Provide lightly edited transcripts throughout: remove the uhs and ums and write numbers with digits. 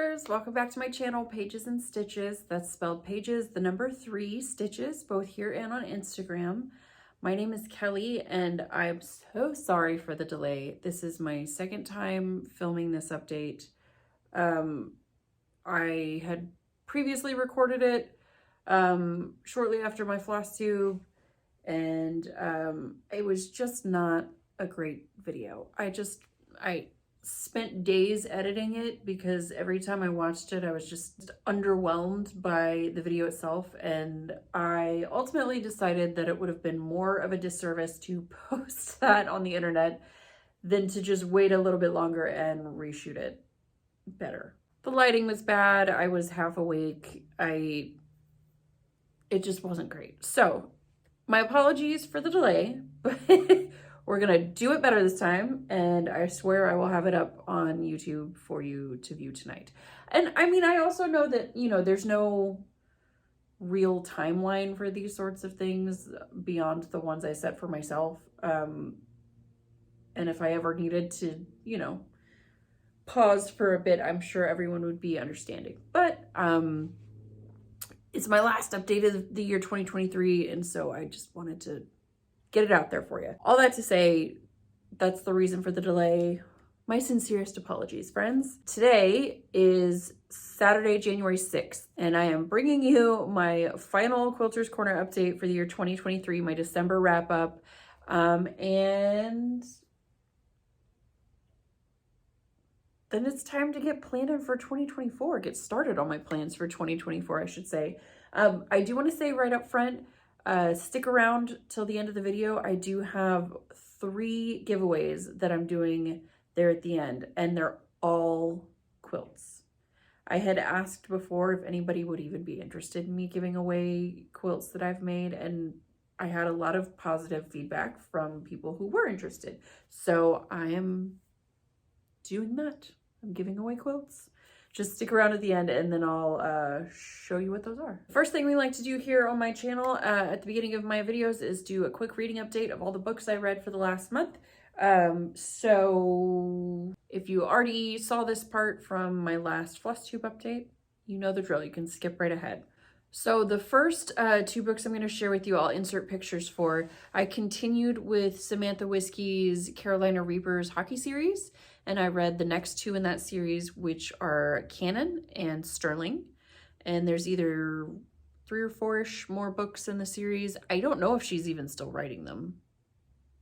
quilters, welcome back to my channel, Pages and Stitches. That's spelled pages, the number 3, stitches, both here and on Instagram. My name is Kelly and I'm so sorry for the delay. This is my second time filming this update. I had previously recorded it shortly after my floss tube, and it was just not a great video. I spent days editing it because every time I watched it, I was just underwhelmed by the video itself. And I ultimately decided that it would have been more of a disservice to post that on the internet than to just wait a little bit longer and reshoot it better. The lighting was bad. I was half awake. It just wasn't great. So my apologies for the delay, but we're gonna do it better this time, and I swear I will have it up on YouTube for you to view tonight. And I mean, I also know that, you know, there's no real timeline for these sorts of things beyond the ones I set for myself. And if I ever needed to, you know, pause for a bit, I'm sure everyone would be understanding. But it's my last update of the year 2023, and so I just wanted to get it out there for you. All that to say, that's the reason for the delay. My sincerest apologies, friends. Today is Saturday, January 6th, and I am bringing you my final Quilters Corner update for the year 2023, my December wrap up. And then it's time to get planning for 2024, get started on my plans for 2024, I should say. I do want to say right up front, stick around till the end of the video. I do have 3 giveaways that I'm doing there at the end, and they're all quilts. I had asked before if anybody would even be interested in me giving away quilts that I've made, and I had a lot of positive feedback from people who were interested. So I am doing that. I'm giving away quilts. Just stick around at the end and then I'll show you what those are. First thing we like to do here on my channel at the beginning of my videos is do a quick reading update of all the books I read for the last month. So if you already saw this part from my last floss tube update, you know the drill. You can skip right ahead. So the first 2 books I'm going to share with you, I'll insert pictures for. I continued with Samantha Whiskey's Carolina Reapers hockey series, and I read the next 2 in that series, which are Cannon and Sterling. And there's either 3 or 4-ish more books in the series. I don't know if she's even still writing them.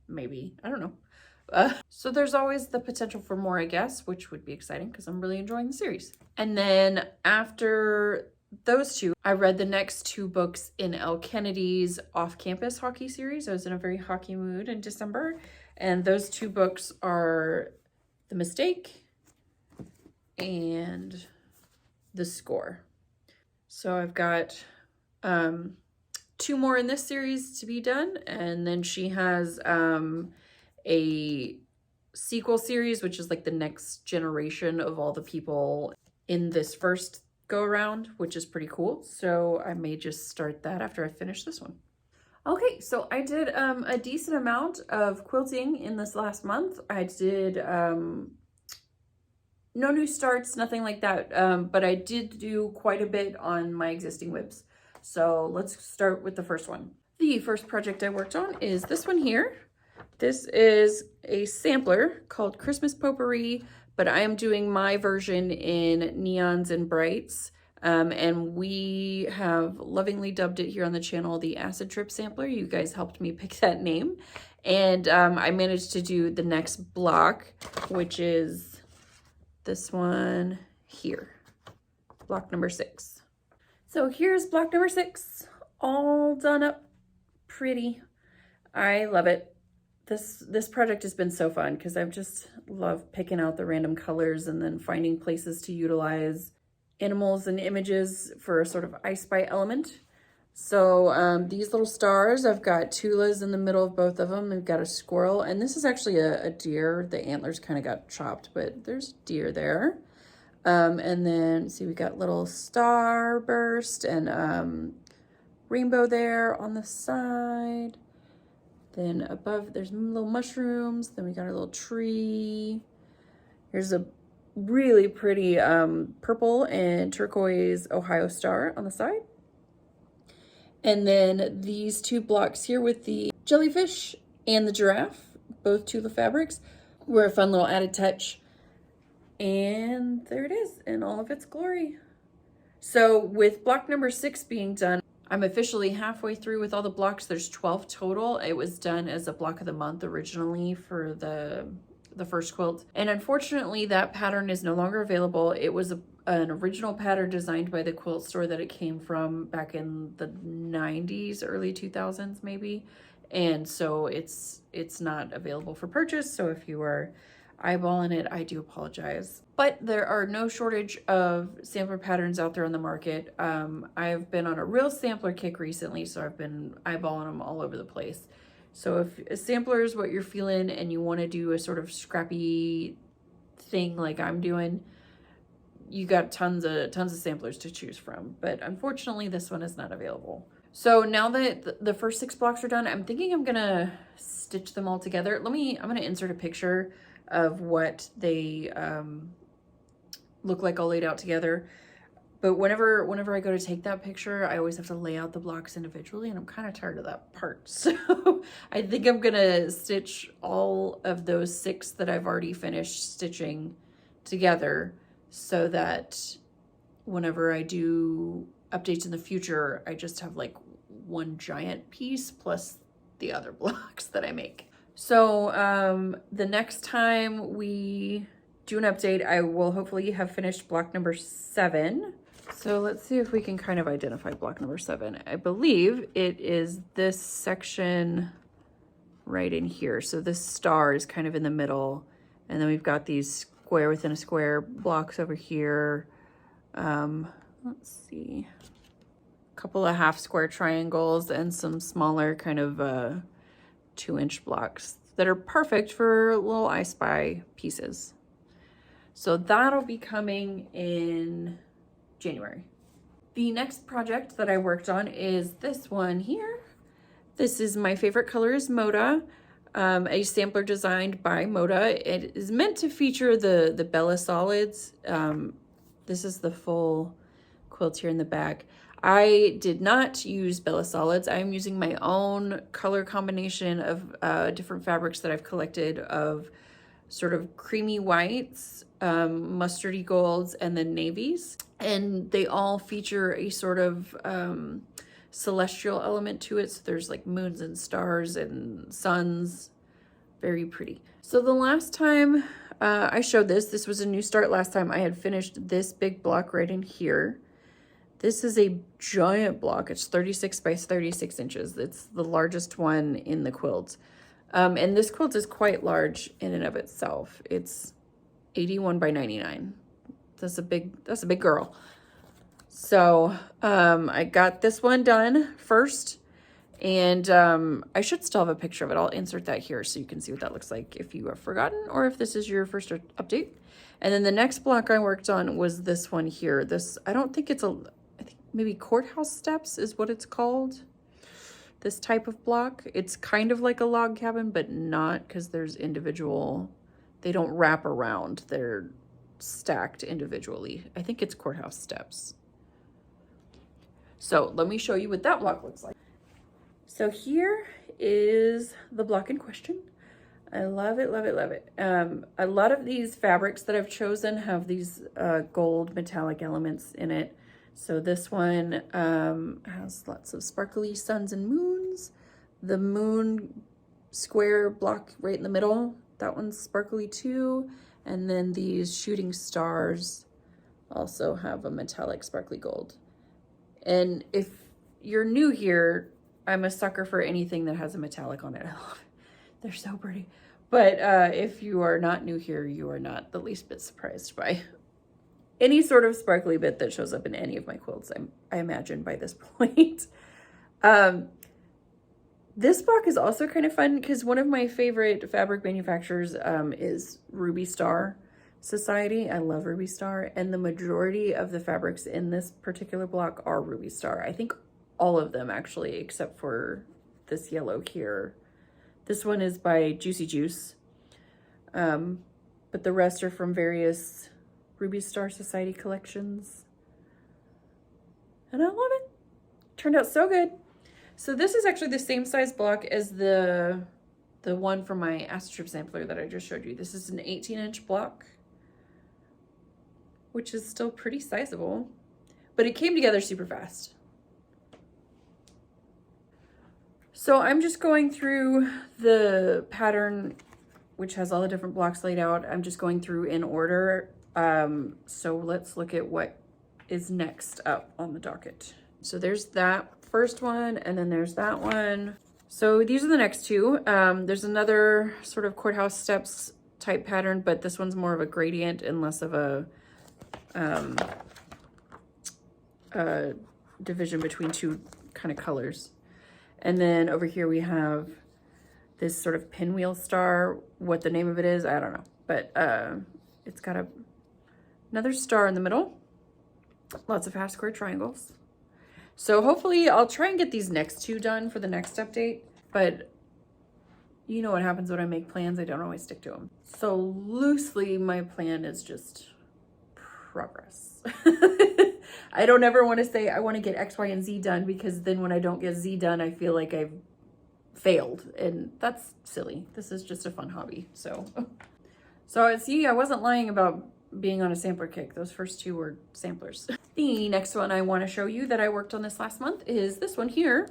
Maybe. I don't know. So there's always the potential for more, I guess, which would be exciting because I'm really enjoying the series. And then after those 2, I read the next 2 books in Elle Kennedy's off-campus hockey series. I was in a very hockey mood in December, and those 2 books are The Mistake and The Score. So I've got 2 more in this series to be done, and then she has a sequel series, which is like the next generation of all the people in this first go around, which is pretty cool. So I may just start that after I finish this one. Okay, so I did a decent amount of quilting in this last month. I did no new starts, nothing like that, but I did do quite a bit on my existing WIBs. So let's start with the first one. The first project I worked on is this one here. This is a sampler called Christmas Potpourri, but I am doing my version in neons and brights. And we have lovingly dubbed it here on the channel the Acid Trip Sampler. You guys helped me pick that name. And I managed to do the next block, which is this one here, block number 6. So here's block number 6, all done up pretty. I love it. This project has been so fun because I've just loved picking out the random colors and then finding places to utilize animals and images for a sort of I Spy element. So these little stars, I've got tulas in the middle of both of them. We've got a squirrel, and this is actually a deer. The antlers kind of got chopped, but there's deer there. And then see, we got little starburst and rainbow there on the side. Then above, there's little mushrooms. Then we got our little tree. Here's a really pretty purple and turquoise Ohio star on the side. And then these two blocks here with the jellyfish and the giraffe, both Tula fabrics, were a fun little added touch. And there it is in all of its glory. So with block number 6 being done, I'm officially halfway through with all the blocks. There's 12 total. It was done as a block of the month originally for the first quilt. And unfortunately, that pattern is no longer available. It was an original pattern designed by the quilt store that it came from back in the 90s, early 2000s maybe. And so it's not available for purchase. So if you are eyeballing it, I do apologize. But there are no shortage of sampler patterns out there on the market. I've been on a real sampler kick recently, so I've been eyeballing them all over the place. So if a sampler is what you're feeling and you want to do a sort of scrappy thing like I'm doing, you got tons of samplers to choose from. But unfortunately, this one is not available. So now that the first 6 blocks are done, I'm thinking I'm gonna stitch them all together. I'm gonna insert a picture of what they look like all laid out together. But whenever I go to take that picture, I always have to lay out the blocks individually, and I'm kind of tired of that part. So I think I'm gonna stitch all of those 6 that I've already finished stitching together, so that whenever I do updates in the future, I just have like one giant piece plus the other blocks that I make. So the next time we do an update, I will hopefully have finished block number 7. So let's see if we can kind of identify block number 7. I believe it is this section right in here. So this star is kind of in the middle. And then we've got these square within a square blocks over here. Let's see. A couple of half square triangles and some smaller kind of 2-inch blocks that are perfect for little I Spy pieces. So that'll be coming in January. The next project that I worked on is this one here. This is My Favorite Color is Moda, a sampler designed by Moda. It is meant to feature the Bella solids. This is the full quilt here in the back. I did not use Bella solids. I'm using my own color combination of different fabrics that I've collected of sort of creamy whites, mustardy golds, and then navies. And they all feature a sort of celestial element to it. So there's like moons and stars and suns. Very pretty. So the last time I showed this was a new start. Last time I had finished this big block right in here. This is a giant block. It's 36 by 36 inches. It's the largest one in the quilt. And this quilt is quite large in and of itself. It's 81 by 99. That's a big girl. So I got this one done first, and I should still have a picture of it. I'll insert that here so you can see what that looks like if you have forgotten or if this is your first update. And then the next block I worked on was this one here. This, I don't think it's I think maybe courthouse steps is what it's called. This type of block. It's kind of like a log cabin, but not, because there's individual, they don't wrap around. They're stacked individually. I think it's courthouse steps. So let me show you what that block looks like. So here is the block in question. I love it, love it, love it. A lot of these fabrics that I've chosen have these gold metallic elements in it. So this one has lots of sparkly suns and moons. The moon square block right in the middle, that one's sparkly too. And then these shooting stars also have a metallic sparkly gold. And if you're new here, I'm a sucker for anything that has a metallic on it. I love it. They're so pretty. But if you are not new here, you are not the least bit surprised by any sort of sparkly bit that shows up in any of my quilts, I imagine by this point. This block is also kind of fun because one of my favorite fabric manufacturers is Ruby Star Society. I love Ruby Star, and the majority of the fabrics in this particular block are Ruby Star. I think all of them actually, except for this yellow here. This one is by Juicy Juice, but the rest are from various Ruby Star Society collections. And I love it. Turned out so good. So this is actually the same size block as the one from my Astrotrip sampler that I just showed you. This is an 18-inch block, which is still pretty sizable, but it came together super fast. So I'm just going through the pattern, which has all the different blocks laid out. I'm just going through in order. So let's look at what is next up on the docket. So there's that first one, and then there's that one. So these are the next two. There's another sort of courthouse steps type pattern, but this one's more of a gradient and less of a division between two kind of colors. And then over here we have this sort of pinwheel star. What the name of it is, I don't know, but it's got another star in the middle. Lots of half square triangles. So hopefully I'll try and get these next two done for the next update, but you know what happens when I make plans, I don't always stick to them. So loosely, my plan is just progress. I don't ever want to say I want to get X, Y, and Z done, because then when I don't get Z done, I feel like I've failed, and that's silly. This is just a fun hobby. So see, I wasn't lying about being on a sampler kick. Those first two were samplers. The next one I want to show you that I worked on this last month is this one here,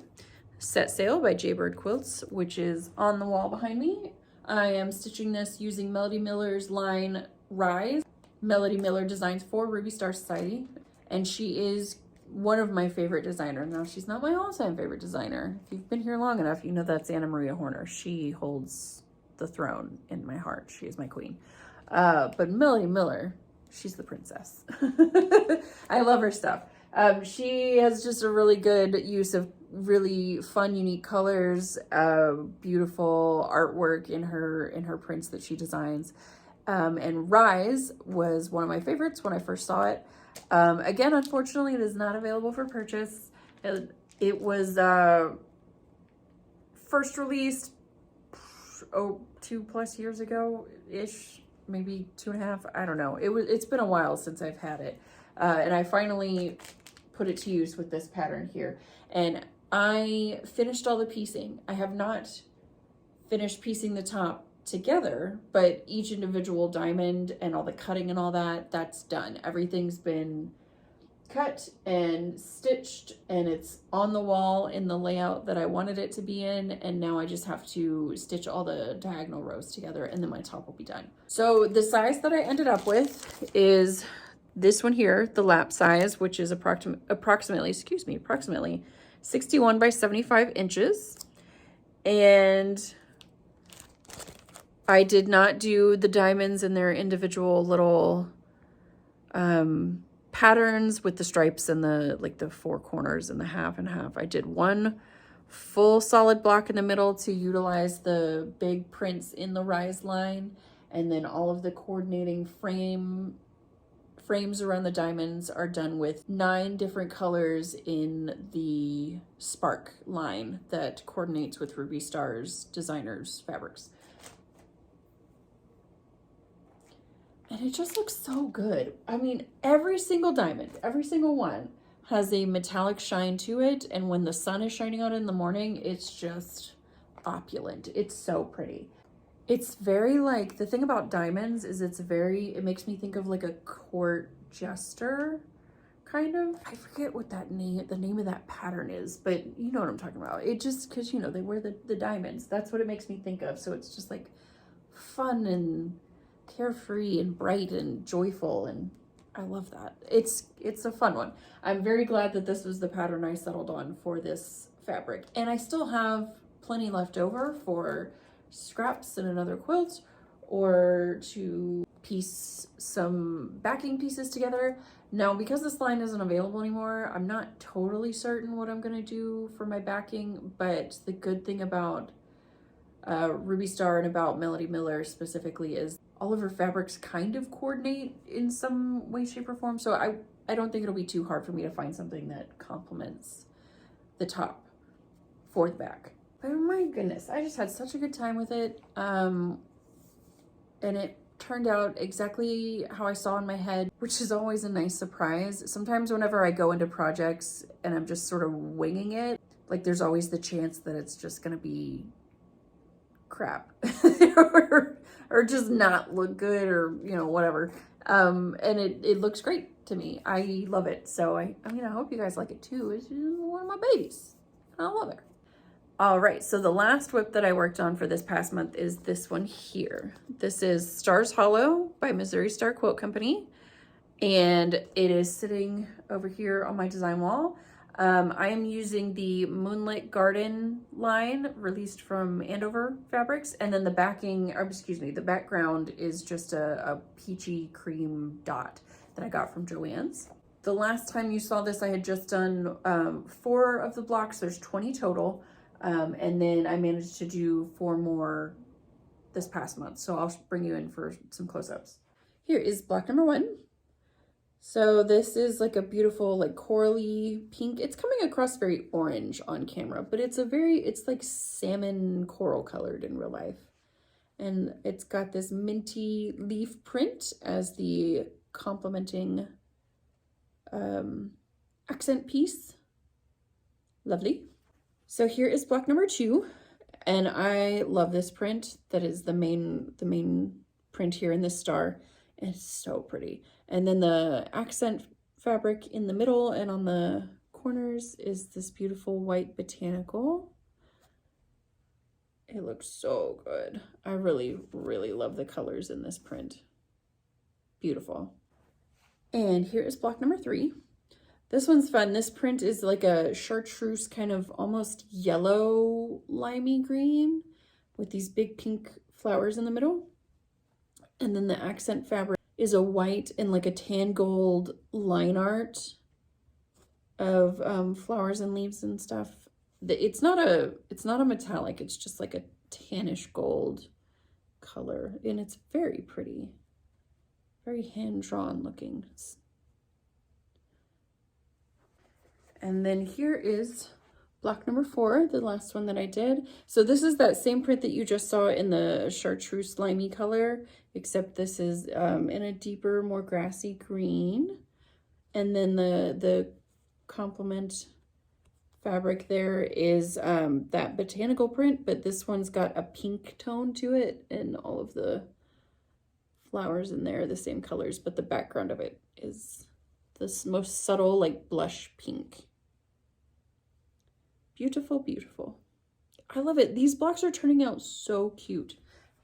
Set Sail by Jaybird Quilts, which is on the wall behind me. I am stitching this using Melody Miller's line Rise. Melody Miller designs for Ruby Star Society, and she is one of my favorite designers. Now, she's not my all-time favorite designer. If you've been here long enough, you know that's Anna Maria Horner. She holds the throne in my heart. She is my queen. But Melody Miller, she's the princess. I love her stuff. She has just a really good use of really fun, unique colors, beautiful artwork in her prints that she designs. And Rise was one of my favorites when I first saw it. Again, unfortunately, it is not available for purchase. It was first released 2+ years ago-ish, maybe 2.5. I don't know. It's been a while since I've had it. And I finally put it to use with this pattern here. And I finished all the piecing. I have not finished piecing the top together, but each individual diamond and all the cutting and all that's done. Everything's been cut and stitched, and it's on the wall in the layout that I wanted it to be in, and now I just have to stitch all the diagonal rows together, and then my top will be done. So the size that I ended up with is this one here, the lap size, which is approximately 61 by 75 inches. And I did not do the diamonds in their individual little patterns with the stripes and the four corners and the half and half. I did one full solid block in the middle to utilize the big prints in the Rise line, and then all of the coordinating frames around the diamonds are done with 9 different colors in the Spark line that coordinates with Ruby Star's designers' fabrics. And it just looks so good. I mean, every single diamond, every single one has a metallic shine to it. And when the sun is shining on it in the morning, it's just opulent. It's so pretty. It's very like, the thing about diamonds is it makes me think of like a court jester kind of. I forget what the name of that pattern is, but you know what I'm talking about. It just, cause you know, they wear the diamonds. That's what it makes me think of. So it's just like fun and carefree and bright and joyful, and I love that. It's a fun one. I'm very glad that this was the pattern I settled on for this fabric, and I still have plenty left over for scraps in another quilt, or to piece some backing pieces together. Now, because this line isn't available anymore, I'm not totally certain what I'm gonna do for my backing, but the good thing about Ruby Star and about Melody Miller specifically is all of her fabrics kind of coordinate in some way, shape, or form. So I don't think it'll be too hard for me to find something that complements the top for the back. But my goodness, I just had such a good time with it. And turned out exactly how I saw in my head, which is always a nice surprise. Sometimes whenever I go into projects and I'm just sort of winging it, like there's always the chance that it's just gonna be crap or just not look good, or you know, whatever. And it looks great to me. I love it. So I mean, I hope you guys like it too. It's one of my babies. I love it. All right, so the last whip that I worked on for this past month is this one here. This is Stars Hollow by Missouri Star Quilt Company, and it is sitting over here on my design wall. I am using the Moonlit Garden line released from Andover Fabrics, and then the backing, or excuse me, the background is just a peachy cream dot that I got from Joanns. The last time you saw this, I had just done 4 of the blocks. There's 20 total. And then I managed to do 4 more this past month. So I'll bring you in for some close-ups. Here is block number 1. So this is like a beautiful, like corally pink. It's coming across very orange on camera, but it's like salmon coral colored in real life. And it's got this minty leaf print as the complementing accent piece. Lovely. So here is block number 2, and I love this print. That is the main print here in this star. It's so pretty. And then the accent fabric in the middle and on the corners is this beautiful white botanical. It looks so good. I really, really love the colors in this print. Beautiful. And here is block number 3. This one's fun. This print is like a chartreuse kind of almost yellow limey green with these big pink flowers in the middle. And then the accent fabric is a white and like a tan gold line art of flowers and leaves and stuff. It's not a metallic, it's just like a tannish gold color, and it's very pretty. Very hand-drawn looking. And then here is block number 4, the last one that I did. So this is that same print that you just saw in the chartreuse slimy color, except this is in a deeper, more grassy green. And then the complement fabric there is that botanical print, but this one's got a pink tone to it, and all of the flowers in there are the same colors, but the background of it is this most subtle, like blush pink. Beautiful, beautiful. I love it. These blocks are turning out so cute.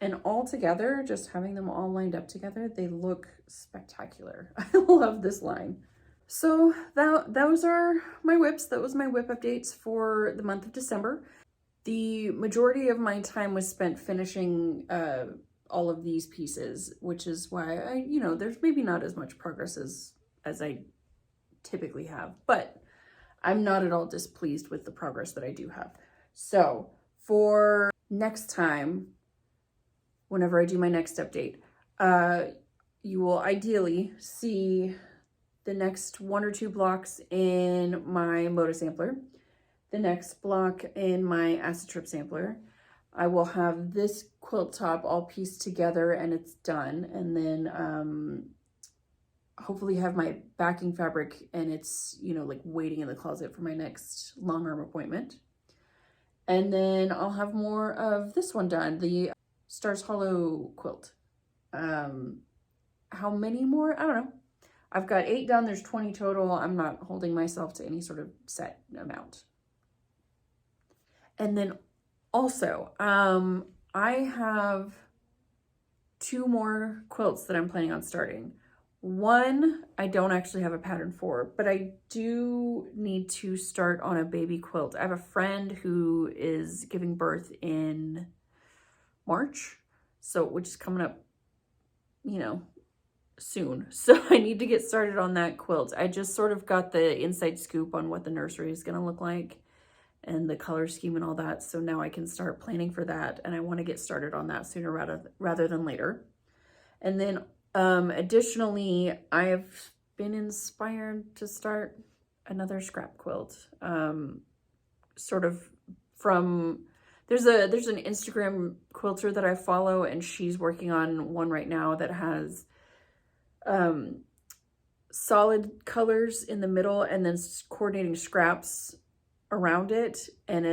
And all together, just having them all lined up together, they look spectacular. I love this line. So those are my whips. That was my whip updates for the month of December. The majority of my time was spent finishing all of these pieces, which is why there's maybe not as much progress as I typically have, but I'm not at all displeased with the progress that I do have. So for next time, whenever I do my next update, you will ideally see the next 1 or 2 blocks in my Moda sampler, the next block in my acid trip sampler. I will have this quilt top all pieced together and it's done, and then hopefully have my backing fabric and it's, like waiting in the closet for my next long arm appointment. And then I'll have more of this one done, the Stars Hollow quilt. How many more? I don't know. I've got 8 done. There's 20 total. I'm not holding myself to any sort of set amount. And then also, I have 2 more quilts that I'm planning on starting. One, I don't actually have a pattern for, but I do need to start on a baby quilt. I have a friend who is giving birth in March, which is coming up, soon. So I need to get started on that quilt. I just sort of got the inside scoop on what the nursery is going to look like and the color scheme and all that. So now I can start planning for that, and I want to get started on that sooner rather than later. And then additionally, I have been inspired to start another scrap quilt, sort of from There's an Instagram quilter that I follow, and she's working on one right now that has solid colors in the middle and then coordinating scraps around it. And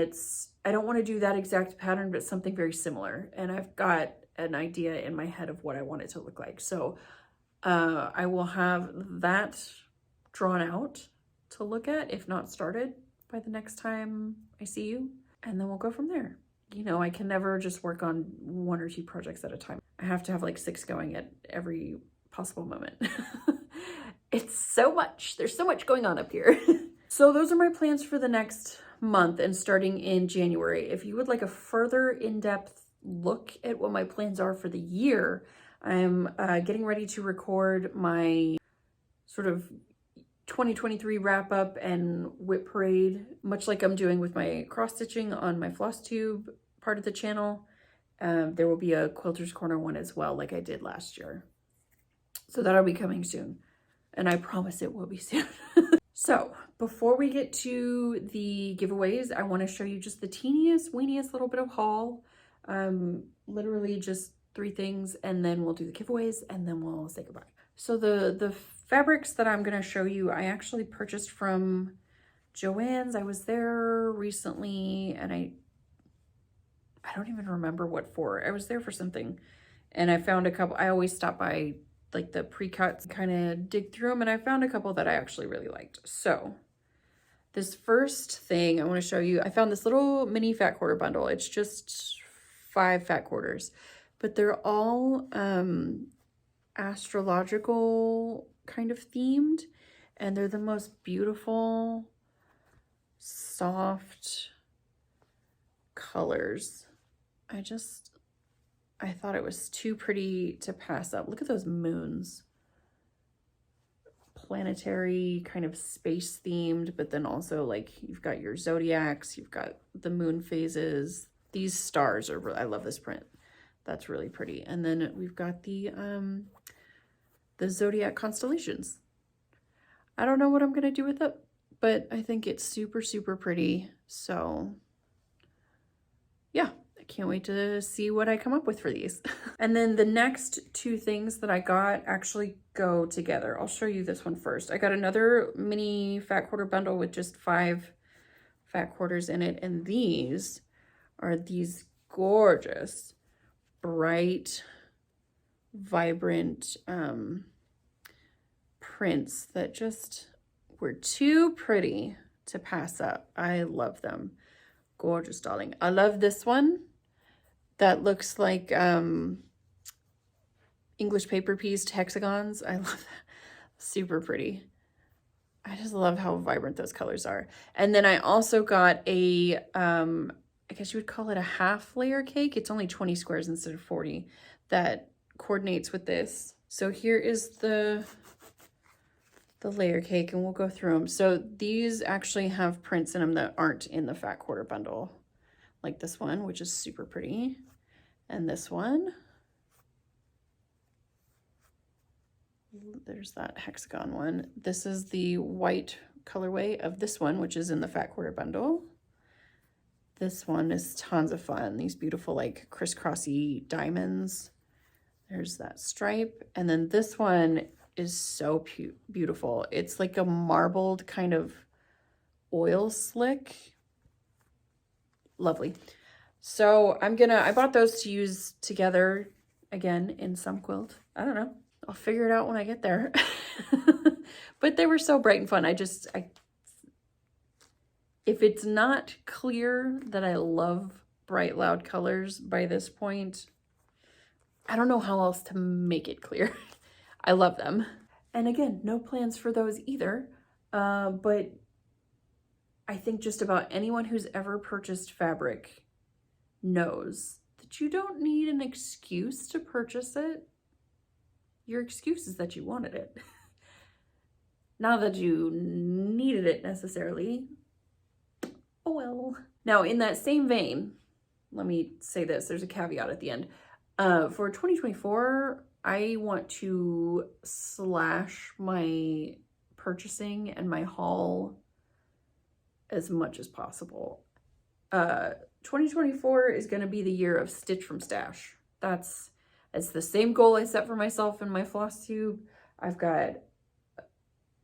I don't want to do that exact pattern, but something very similar. And I've got an idea in my head of what I want it to look like. So I will have that drawn out to look at, if not started, by the next time I see you. And then we'll go from there. You know, I can never just work on 1 or 2 projects at a time. I have to have like 6 going at every possible moment. It's so much. There's so much going on up here. So those are my plans for the next month and starting in January. If you would like a further in-depth look at what my plans are for the year, I'm getting ready to record my sort of 2023 wrap up and whip parade, much like I'm doing with my cross stitching on my floss tube part of the channel. There will be a Quilter's Corner one as well, like I did last year. So that'll be coming soon. And I promise it will be soon. So before we get to the giveaways, I want to show you just the teeniest, weeniest little bit of haul. Literally just 3 things, and then we'll do the giveaways, and then we'll say goodbye. So the fabrics that I'm going to show you, I actually purchased from Joanns. I was there recently, and I don't even remember what for. I was there for something, and I found a couple. I always stop by like the pre-cuts, kind of dig through them, and I found a couple that I actually really liked. So this first thing I want to show you, I found this little mini fat quarter bundle. It's just 5 fat quarters, but they're all astrological kind of themed, and they're the most beautiful, soft colors. I thought it was too pretty to pass up. Look at those moons. Planetary, kind of space themed, but then also like you've got your zodiacs, you've got the moon phases. These stars are, I love this print. That's really pretty. And then we've got the zodiac constellations. I don't know what I'm gonna do with it, but I think it's super, super pretty. So yeah, I can't wait to see what I come up with for these. And then the next 2 things that I got actually go together. I'll show you this one first. I got another mini fat quarter bundle with just 5 fat quarters in it. And these are these gorgeous, bright, vibrant prints that just were too pretty to pass up. I love them. Gorgeous, darling. I love this one that looks like English paper pieced hexagons. I love that. Super pretty. I just love how vibrant those colors are. And then I also got a I guess you would call it a half layer cake. It's only 20 squares instead of 40 that coordinates with this. So here is the layer cake, and we'll go through them. So these actually have prints in them that aren't in the fat quarter bundle, like this one, which is super pretty, and this one. There's that hexagon one. This is the white colorway of this one, which is in the fat quarter bundle. This one is tons of fun. These beautiful like crisscrossy diamonds. There's that stripe. And then this one is so beautiful. It's like a marbled kind of oil slick. Lovely. So I bought those to use together again in some quilt. I don't know. I'll figure it out when I get there. But they were so bright and fun. If it's not clear that I love bright, loud colors by this point, I don't know how else to make it clear. I love them. And again, no plans for those either. But I think just about anyone who's ever purchased fabric knows that you don't need an excuse to purchase it. Your excuse is that you wanted it. Not that you needed it necessarily. Oh well. Now, in that same vein, let me say this. There's a caveat at the end. For 2024, I want to slash my purchasing and my haul as much as possible. 2024 is going to be the year of Stitch from Stash. It's the same goal I set for myself in my floss tube. I've got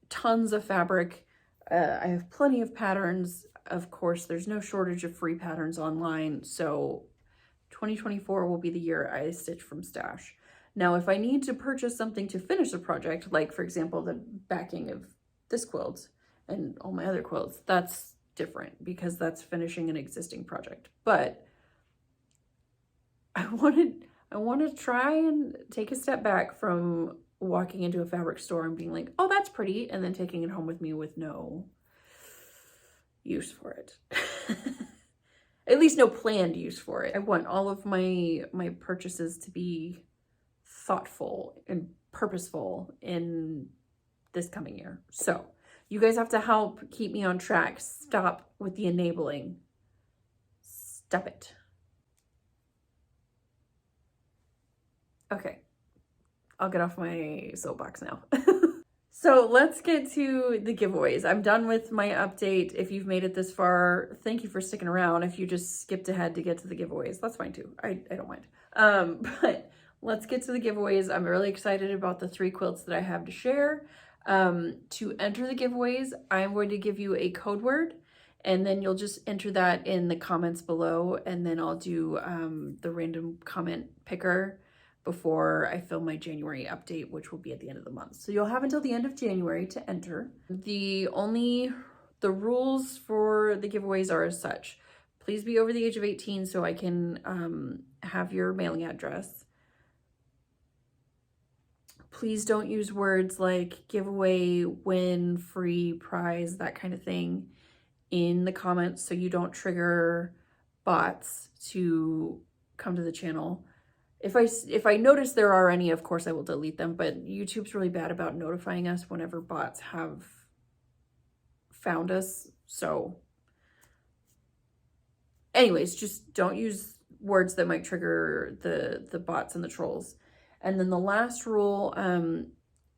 tons of fabric. I have plenty of patterns. Of course, there's no shortage of free patterns online. So 2024 will be the year I stitch from stash. Now, if I need to purchase something to finish a project, like for example, the backing of this quilt and all my other quilts, that's different because that's finishing an existing project. But I want to try and take a step back from walking into a fabric store and being like, oh, that's pretty, and then taking it home with me with no use for it. At least no planned use for it. I want all of my purchases to be thoughtful and purposeful in this coming year. So you guys have to help keep me on track. Stop with the enabling. Stop it. Okay, I'll get off my soapbox now. So let's get to the giveaways. I'm done with my update. If you've made it this far, thank you for sticking around. If you just skipped ahead to get to the giveaways, that's fine too. I don't mind. But let's get to the giveaways. I'm really excited about the 3 quilts that I have to share. To enter the giveaways, I'm going to give you a code word, and then you'll just enter that in the comments below, and then I'll do the random comment picker before I film my January update, which will be at the end of the month. So you'll have until the end of January to enter. The rules for the giveaways are as such. Please be over the age of 18 so I can have your mailing address. Please don't use words like giveaway, win, free, prize, that kind of thing in the comments so you don't trigger bots to come to the channel. If I notice there are any, of course I will delete them, but YouTube's really bad about notifying us whenever bots have found us. So anyways, just don't use words that might trigger the bots and the trolls. And then the last rule, and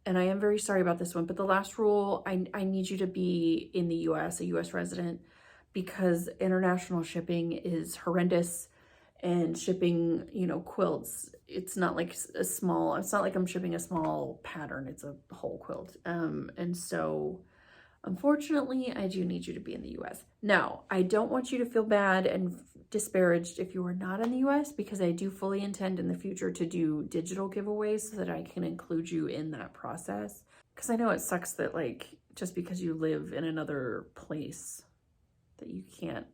I am very sorry about this one, but the last rule, I need you to be in the US, a US resident, because international shipping is horrendous. And shipping, you know, quilts, it's not like it's not like I'm shipping a small pattern, it's a whole quilt. And so unfortunately, I do need you to be in the US. Now, I don't want you to feel bad and disparaged if you are not in the US, because I do fully intend in the future to do digital giveaways so that I can include you in that process. Because I know it sucks that, like, just because you live in another place that you can't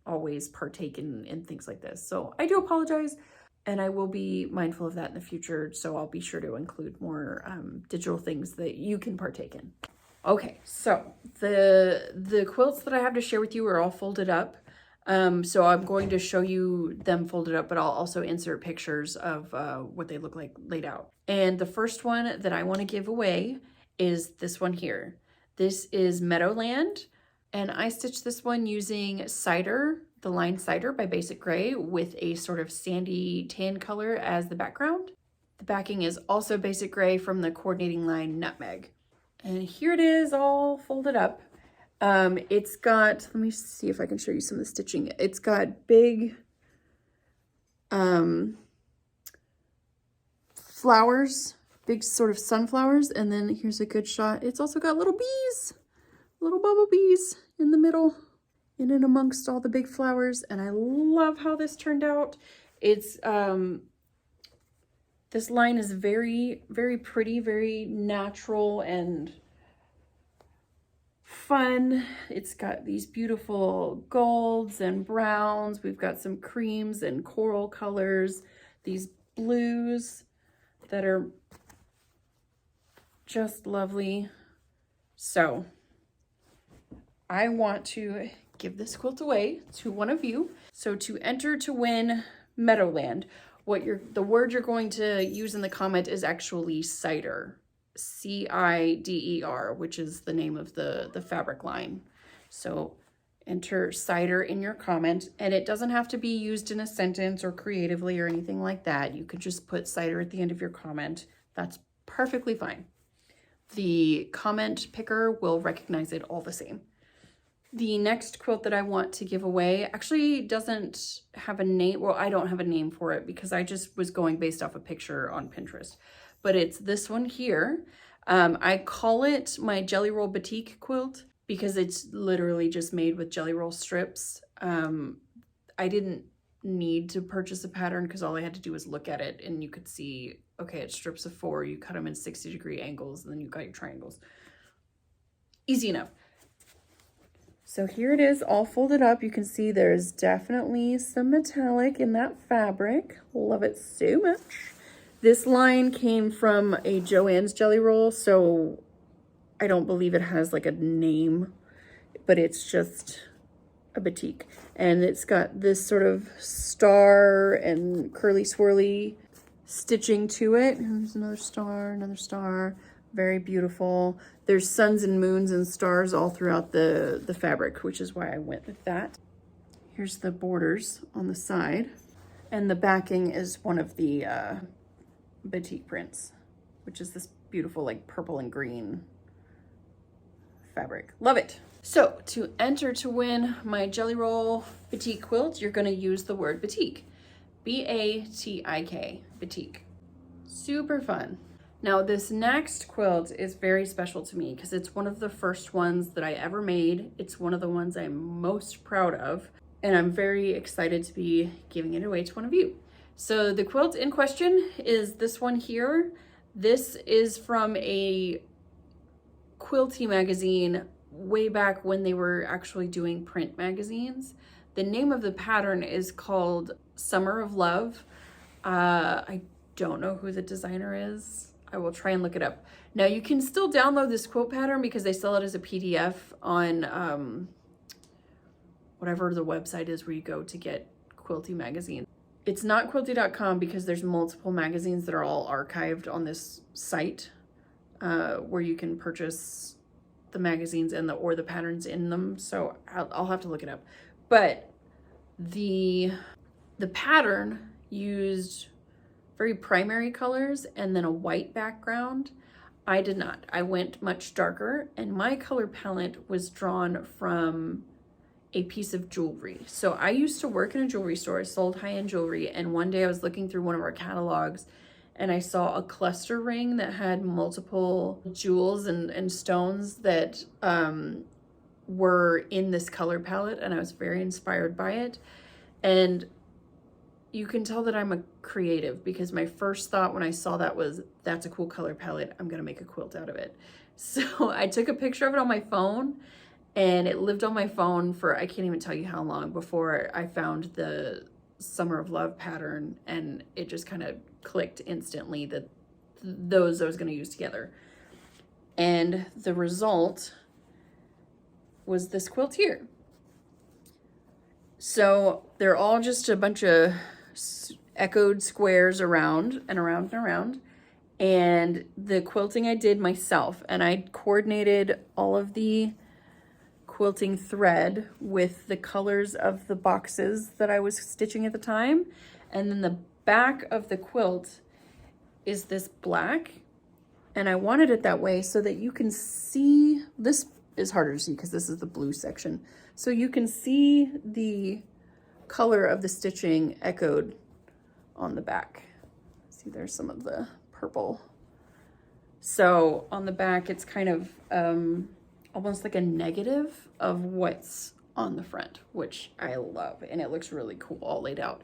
always partake in things like this. So I do apologize, and I will be mindful of that in the future. So I'll be sure to include more digital things that you can partake in. Okay, so the quilts that I have to share with you are all folded up. So I'm going to show you them folded up, but I'll also insert pictures of what they look like laid out. And the first one that I want to give away is this one here. This is Meadowland. And I stitched this one using Cider, the line Cider by Basic Gray, with a sort of sandy tan color as the background. The backing is also Basic Gray from the coordinating line Nutmeg. And here it is all folded up. It's got, let me see if I can show you some of the stitching. It's got big flowers, big sort of sunflowers. And then here's a good shot. It's also got little bees, little bubble bees in the middle, in and amongst all the big flowers. And I love how this turned out. It's this line is very, very pretty, very natural and fun. It's got these beautiful golds and browns. We've got some creams and coral colors, these blues that are just lovely. So I want to give this quilt away to one of you. So to enter to win Meadowland, the word you're going to use in the comment is actually Cider, C-I-D-E-R, which is the name of the fabric line. So enter Cider in your comment, and it doesn't have to be used in a sentence or creatively or anything like that. You could just put Cider at the end of your comment. That's perfectly fine. The comment picker will recognize it all the same. The next quilt that I want to give away actually doesn't have a name. Well, I don't have a name for it because I just was going based off a picture on Pinterest. But it's this one here. I call it my Jelly Roll Batik quilt because it's literally just made with Jelly Roll strips. I didn't need to purchase a pattern because all I had to do was look at it and you could see, okay, it's strips of 4. You cut them in 60-degree angles and then you got your triangles. Easy enough. So here it is all folded up. You can see there's definitely some metallic in that fabric. Love it so much. This line came from a Joanns jelly roll, so I don't believe it has like a name, but it's just a batik. And it's got this sort of star and curly swirly stitching to it. And there's another star. Very beautiful. There's suns and moons and stars all throughout the fabric, which is why I went with that. Here's the borders on the side. And the backing is one of the batik prints, which is this beautiful like purple and green fabric. Love it. So to enter to win my Jelly Roll Batik quilt, you're gonna use the word batik. B-A-T-I-K, batik. Super fun. Now this next quilt is very special to me because it's one of the first ones that I ever made. It's one of the ones I'm most proud of, and I'm very excited to be giving it away to one of you. So the quilt in question is this one here. This is from a Quilty magazine way back when they were actually doing print magazines. The name of the pattern is called Summer of Love. I don't know who the designer is. I will try and look it up. Now you can still download this quilt pattern because they sell it as a PDF on whatever the website is where you go to get Quilty magazine. It's not quilty.com because there's multiple magazines that are all archived on this site where you can purchase the magazines and or the patterns in them. So I'll have to look it up. But the pattern used very primary colors and then a white background. I did not. I went much darker, and my color palette was drawn from a piece of jewelry. So I used to work in a jewelry store. I sold high-end jewelry, and one day I was looking through one of our catalogs and I saw a cluster ring that had multiple jewels and stones that were in this color palette, and I was very inspired by it. And you can tell that I'm a creative because my first thought when I saw that was, that's a cool color palette. I'm gonna make a quilt out of it. So I took a picture of it on my phone, and it lived on my phone for, I can't even tell you how long before I found the Summer of Love pattern, and it just kind of clicked instantly that those I was gonna use together. And the result was this quilt here. So they're all just a bunch of echoed squares around and around and around. And the quilting I did myself, and I coordinated all of the quilting thread with the colors of the boxes that I was stitching at the time. And then the back of the quilt is this black, and I wanted it that way so that you can see, this is harder to see because this is the blue section. So you can see the color of the stitching echoed on the back. See, there's some of the purple. So on the back, it's kind of almost like a negative of what's on the front, which I love, and it looks really cool all laid out.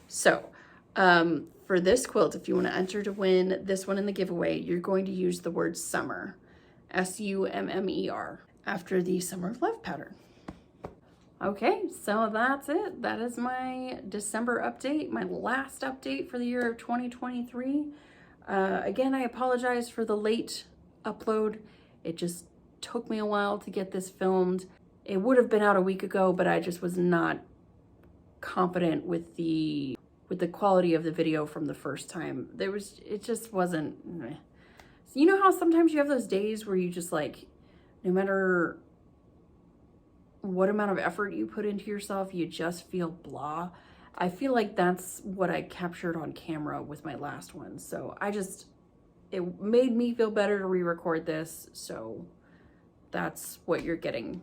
So for this quilt, if you want to enter to win this one in the giveaway, you're going to use the word summer, S-U-M-M-E-R, after the Summer of Love pattern. Okay, so that's it. That is my December update, my last update for the year of 2023. Again, I apologize for the late upload. It just took me a while to get this filmed. It would have been out a week ago, but I just was not confident with the quality of the video from the first time. It just wasn't. You know how sometimes you have those days where you just like, no matter what amount of effort you put into yourself, you just feel blah. I feel like that's what I captured on camera with my last one. So it made me feel better to re-record this. So that's what you're getting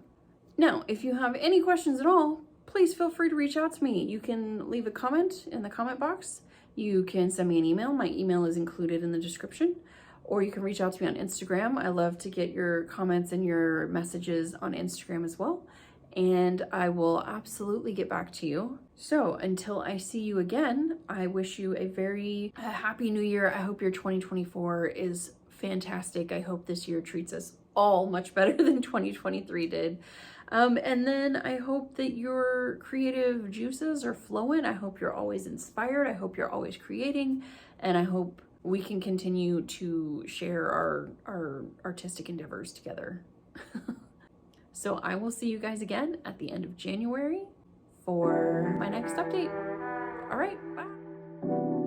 Now, if you have any questions at all, please feel free to reach out to me. You can leave a comment in the comment box. You can send me an email. My email is included in the description. Or you can reach out to me on Instagram. I love to get your comments and your messages on Instagram as well. And I will absolutely get back to you. So until I see you again, I wish you a very happy new year. I hope your 2024 is fantastic. I hope this year treats us all much better than 2023 did. And then I hope that your creative juices are flowing. I hope you're always inspired. I hope you're always creating. And I hope we can continue to share our artistic endeavors together. So I will see you guys again at the end of January for my next update. All right, bye.